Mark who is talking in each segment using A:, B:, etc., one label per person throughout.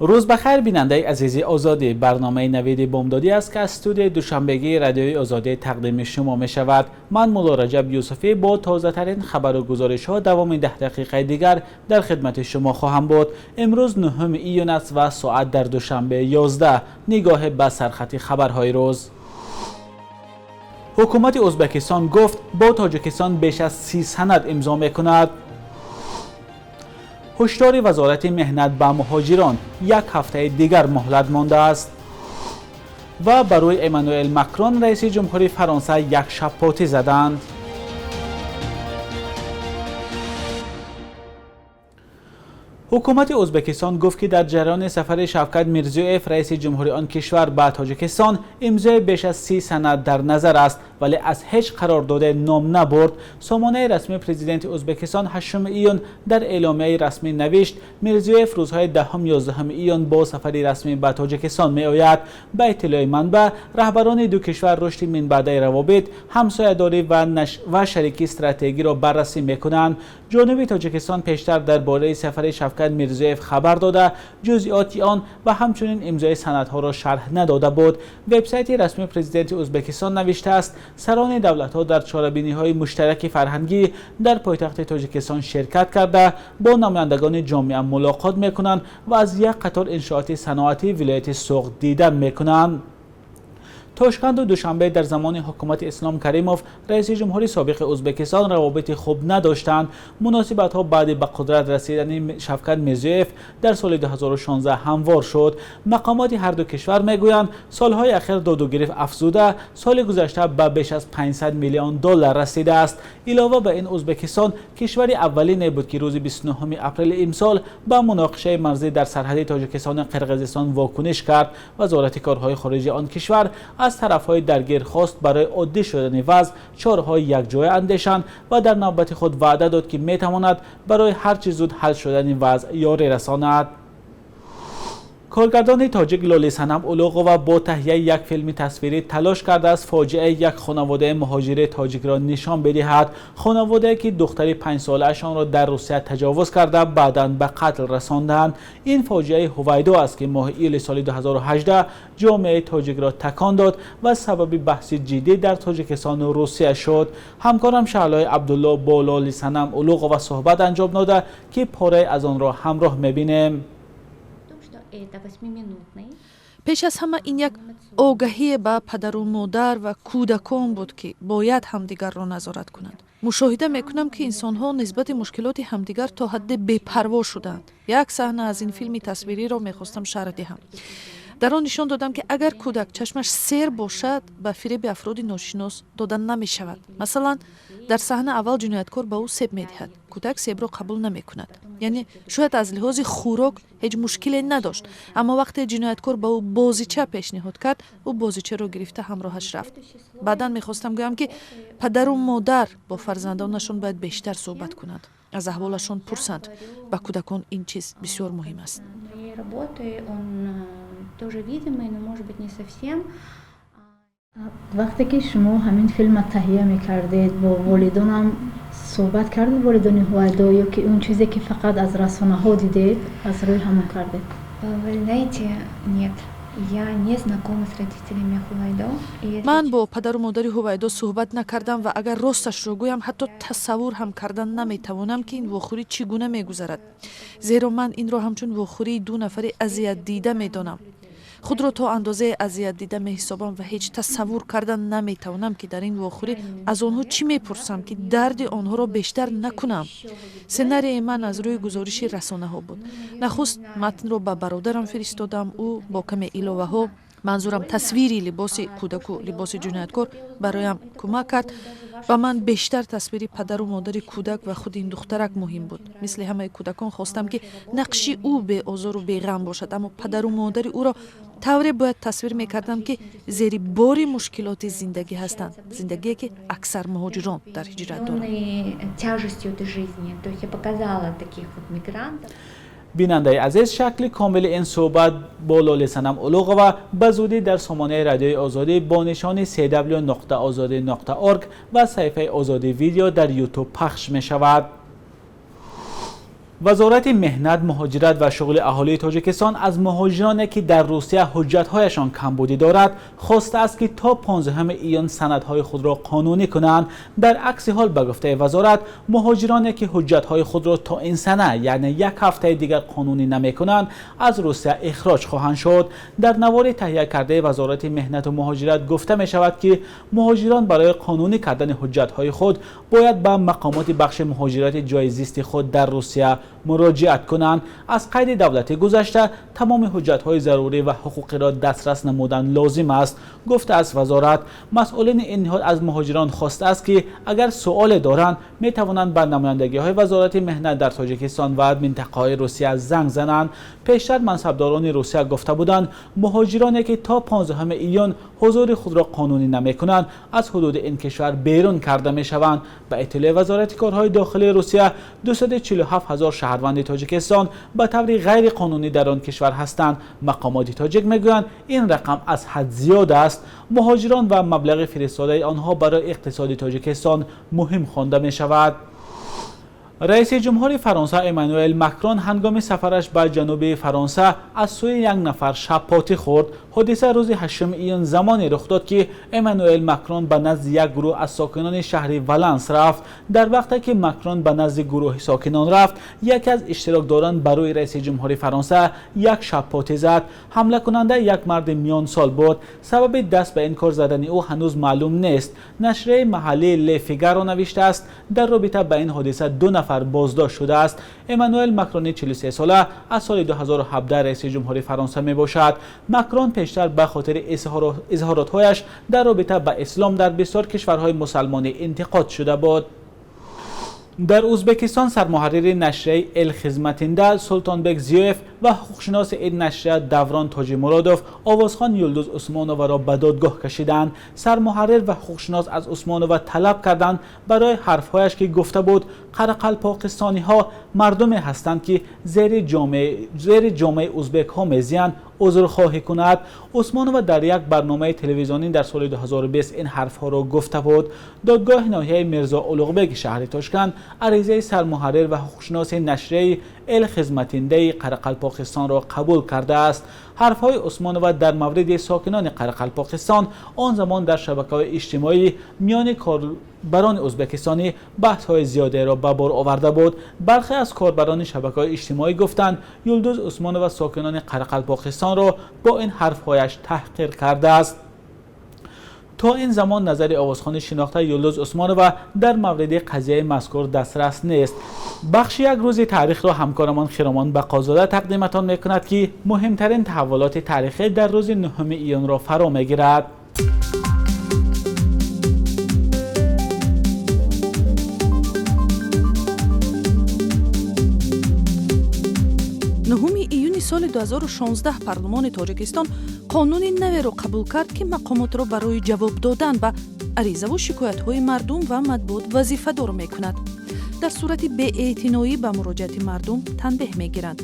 A: روز بخیر بیننده عزیز آزادی، برنامه نوید بامدادی است که از استودیوی دوشنبگی رادیوی آزادی تقدیم شما می شود. من مولا رجب یوسفی با تازه ترین خبر و گزارش ها دوام 10 دقیقه دیگر در خدمت شما خواهم بود. امروز 9 ایون است و ساعت در دوشنبه 11. نگاه به سرخط خبرهای روز. حکومت ازبکستان گفت با تاجیکستان بیش از 30 سند امضا میکند. هشدار وزارت مهنت به مهاجران، یک هفته دیگر مهلت مانده است. و برای امانوئل مکرون رئیس جمهوری فرانسه یک شب پاتی زدند. حکومت ازبکستان گفت که در جریان سفر شوکت میرزیویف رئیس جمهوری آن کشور به تاجیکستان امضای بیش از 30 سند در نظر است، ولی از هیچ قرارداد نام نبرد. سامانه رسمی پرزیدنت ازبکستان 8 ایون در اعلامیه رسمی نوشت میرزیویف روزهای 10 و 11 ایون با سفری رسمی به تاجیکستان می آید. به اطلاع منبع، رهبران دو کشور رشد منبعی روابط، همسایه‌داری و شریکی استراتژیکی را بررسی میکنند. جانب تاجیکستان پیشتر درباره سفر شوکت میرزیویف خبر داده جزئیات آن و همچنین امضای سندها را شرح نداده بود. وبسایت رسمی پرزیدنت ازبکستان نوشته است سران دولت‌ها در چهاربینی‌های مشترک فرهنگی در پایتخت تاجیکستان شرکت کرده با نمایندگان جامعه ملاقات می‌کنند و از یک قطار انشاءات صنعتی ولایت سوق دیدن می‌کنند. تاشکند و دوشنبه در زمان حکومت اسلام کریموف رئیس جمهوری سابق ازبکستان روابط خوب نداشتند. مناسبت‌ها بعد به قدرت رسیدن شوکت میرزیویف در سال 2016 هموار شد. مقامات هر دو کشور میگویند سالهای اخیر داد و گرفت افزوده سال گذشته به بیش از 500 میلیون دلار رسیده است. علاوه بر این ازبکستان کشور اولین بود که روز 29 اپریل امسال به مناقشه مرزی در سرحد تاجیکستان و قرقیزستان واکنش کرد. وزارت کارهای خارجه آن کشور از طرف‌های درگیر خواست برای عادی شدن وضع چاره‌های یکجای اندیشند و در نوبت خود وعده داد که می‌تواند برای هر چه زود حل شدن وضع یاری رساند. کارگردان تاجیک لالی صنم اولوغووا با تهیه یک فیلم تصویری تلاش کرده است فاجعه یک خانواده مهاجر تاجیک را نشان بدهد. خانواده که دختر 5 ساله‌شان را در روسیه تجاوز کرده بعداً به قتل رساندند. این فاجعه هویدا است که ماه ایل سال 2018 جامعه تاجیک را تکان داد و سبب بحث جدی در تاجیکستان و روسیه شد. همکارم شعلای عبدالله با لالی صنم اولوغووا صحبت انجام داده که پاره از آن را همراه می‌بینیم.
B: پیش از همه این یک آگاهی به پدر و مادر و کودکان بود که باید همدیگر را نظارت کنند. مشاهده میکنم که انسانها نسبت مشکلات همدیگر تا حد بی‌پروا شدند. یک صحنه از این فیلم تصویری را میخواستم شرح دهم. در آن نشان دادم که اگر کودک چشمش سیر باشد به فریب افراد ناشناس دادن نمی شود. مثلا در صحنه اول جنایتکار به او سیب می دهد. کودک سیب را قبول نمی کند. یعنی شاید از لحاظ خوراک هیچ مشکلی نداشت، اما وقتی جنایتکار به او بازیچه پیشنهاد کرد او بازیچه را گرفته همراهش رفت. بعدا میخواستم گویم که پدر و مادر با فرزندانشان باید بیشتر صحبت کنند، از احوالشان پرسند. به کودکان این چیز بسیار مهم است.
C: тоже видимый, но может быть не совсем. وقتی که شما همین فیلم تهیه میکردید با والدانم صحبت کردید، والدان هویدا، یا که اون چیزی که فقط از رسانه ها دیدید از روی همون کردید؟
D: Вы знаете, нет. Я не знакома с родителями Хувайдо.
B: من با پدر و مادر هویدا صحبت نکردم و اگر راستش را گویم حتی تصور هم کردن نمیتوانم که این واخوری چگونه میگذرد، زیرا من این را همچون واخوری دو نفر اذیت دیده میدانم. خود را تا اندازه اذیت دیده میحسابم و هیچ تصور کردن نمیتوانم که در این واخوری از آنها چی میپرسم که درد آنها را بیشتر نکنم. سناریوی من از روی گزارش رسانه ها بود. نخست متن را به برادرم فرستادم، او با کم علاوه ها، منظورم تصویری لباس کودک و لباس جنایتکار، برایم کمک کرد و من بیشتر تصویری پدر و مادر کودک و خود این دخترک مهم بود. مثل همه کودکان خواستم که نقشی او به آزار و به غم باشد، اما پدر و مادر او را طوری باید تصویر میکردم که زیر بار مشکلات زندگی هستند، زندگی که اکثر مهاجران در هجرت دارند.
A: بیننده عزیز، شکل کامل این صحبت با لالی صنم اولوغووا به زودی در سامانه رادیوی آزادی با نشان www.azadi.org و صفحه آزادی ویدیو در یوتیوب پخش می شود. وزارت مهنت، مهاجرت و شغل اهالی تاجیکستان از مهاجرانی که در روسیه حجت‌هایشان کمبودی دارد خواسته است که تا 15 ایون سندهای خود را قانونی کنند. در عکس حال به گفته وزارت، مهاجرانی که حجت‌های خود را تا این سنه یعنی یک هفته دیگر قانونی نمی‌کنند از روسیه اخراج خواهند شد. در نوار تهیه کرده وزارت مهنت و مهاجرت گفته می شود که مهاجران برای قانونی کردن حجت‌های خود باید به مقامات بخش مهاجرت جای زیست خود در روسیه مراجعت کنند. از قید دولتی گذشته تمام حجت‌های ضروری و حقوقی را دسترس نمودن لازم است. گفته از وزارت، مسئولین این نهاد از مهاجران خواسته است که اگر سوال دارند می توانند به نمایندگی‌های وزارت مهنت در تاجیکستان و منطقه‌های روسیه زنگ زنند. پیشتر منصبداران روسیه گفته بودند مهاجرانی که تا 15 ایون حضور خود را قانونی نمی‌کنند از حدود این کشور بیرون کرده می‌شوند. به اطلاع وزارت کارهای داخلی روسیه 247,000 شهروند تاجیکستان به طور غیر قانونی در آن کشور هستند. مقامات تاجیک میگویند این رقم از حد زیاد است. مهاجران و مبلغ فرستاده آنها برای اقتصاد تاجیکستان مهم خوانده می‌شود. رئیس جمهور فرانسه امانوئل مکرون هنگام سفرش به جنوب فرانسه از سوی یک نفر شب پاتی خورد. حادثه روز 8 ایون زمانی رخ داد که امانوئل مکرون به نزد یک گروه از ساکنان شهر ولنس رفت. در وقتی که مکرون به نزد گروه ساکنان رفت، یکی از اشتراکداران برای رئیس جمهور فرانسه یک شب پاتی زد. حمله کننده یک مرد میان سال بود. سبب دست به این کار زدن او هنوز معلوم نیست. نشریه محلی ل فیگارو نوشته است در رابطه با این حادثه 2 نفر بازداشت شده است. امانوئل مکرون 43 ساله از سال 2017 رئیس جمهور فرانسه می باشد. مکرون پیشتر به خاطر اظهارات‌هایش در رابطه با اسلام در بسیار کشورهای مسلمانی انتقاد شده بود. در ازبکستان سرمحرر نشریه الخدمتنده سلطانبک زیوف و حقوقشناس این نشریه دوران تاجی مرادوف آوازخوان یلدوز عثمانووا را به دادگاه کشیدند. سرمحرر و حقوقشناس از عثمانووا طلب کردند برای حرفهایش که گفته بود قرقلپاکستانی ها مردمی هستند که زیر جامعه ازبک ها میزیند عذرخواهی کند. عثمانووا در یک برنامه تلویزیونی در سال 2020 این حرفها را گفته بود. دادگاه ناحیه میرزا اولوغبک شهر تاشکند عریضه سرمحرر و حقوقشناس نشریه الخدمتنده قرقلپاکستان را قبول کرده است. حرفهای عثمانووا در مورد ساکنان قرقلپاکستان آن زمان در شبکه‌های اجتماعی میان کاربران ازبکستانی بحث‌های زیاده را به بار آورده بود. برخی از کاربران شبکه‌های اجتماعی گفتند یلدوز عثمانووا ساکنان قرقلپاکستان را با این حرف‌هایش تحقیر کرده است. تا این زمان نظر آوازخوان شناخته یلدوز عثمانووا در مورد قضیه مذکور دسترس نیست. بخش یک روز تاریخ را همکارمان خیرامان بقازاده تقدیمتان میکند که مهمترین تحولات تاریخی در روز 9 ایون را فرا میگیرد.
B: 9 июни соли 2016 парлумони тоҷикистон қонуни наверо қабул кард ки мақомотро барои ҷавоб додан ба аризаву шикоятҳои мардум ва матбуот вазифадор мекунад. дар сурати беэътиноӣ ба муроҷиати мардум танбеҳ мегиранд.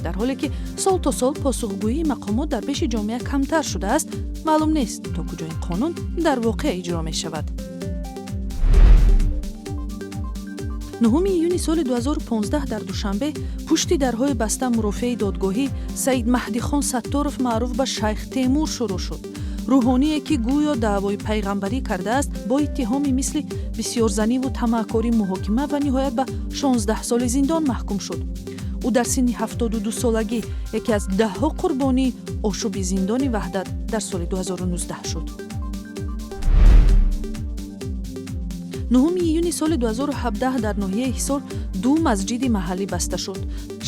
B: дар ҳоле ки сол то сол посухгӯии мақомот дар пеши ҷомеа камтар шудааст, маълум нест то куҷо ин қонун дар воқеъ иҷро мешавад. 9 июни соли 2015 дар душанбе пушти дарҳои баста мурофиаи додгоҳӣ Саид Маҳдихон Сатторов маъруф ба Шайх Темур шурӯъ шуд. рӯҳоние ки гӯё даъвои пайғамбарӣ кардааст бо иттиҳоми мисли бисёрзаниву тамаъкорӣ муҳокима ва ниҳоят ба 16 соли зиндон маҳкум шуд. ӯ дар синни 72 солагӣ яке аз даҳҳо қурбонии ошӯби зиндони ваҳдат дар соли 2019 шуд. 9 июни соли 2017 дар ноҳияи ҳисор 2 масҷиди маҳаллӣ баста шуд.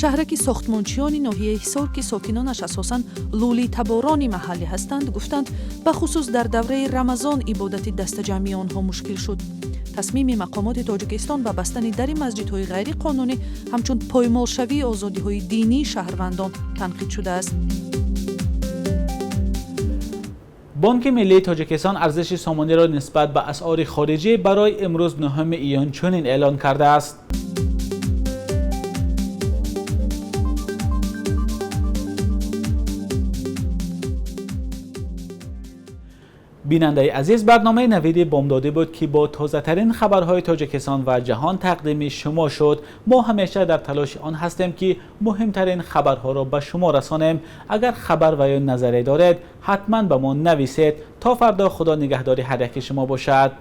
B: шаҳраки сохтмончиёни ноҳияи ҳисор ки сокинонаш асосан лӯлитаборони маҳаллӣ ҳастанд гуфтанд ба хусус дар давраи рамазон ибодати дастаҷамъии онҳо мушкил шуд. тасмими мақомоти тоҷикистон ба бастани дари масҷидҳои ғайриқонунӣ ҳамчун поймолшавии озодиҳои динии шаҳрвандон танқид шудааст.
A: بانک ملی تاجیکستان ارزش سامانی را نسبت به اسعار خارجی برای امروز 9 ایون چنین اعلان کرده است. بیننده عزیز، برنامه نوید بامدادی بود که با تازه ترین خبرهای تاجیکستان و جهان تقدیم شما شد. ما همیشه در تلاش آن هستیم که مهمترین خبرها را به شما رسانیم. اگر خبر و یا نظری دارید حتما به ما نویسید. تا فردا خدا نگهداری هر یک شما باشد.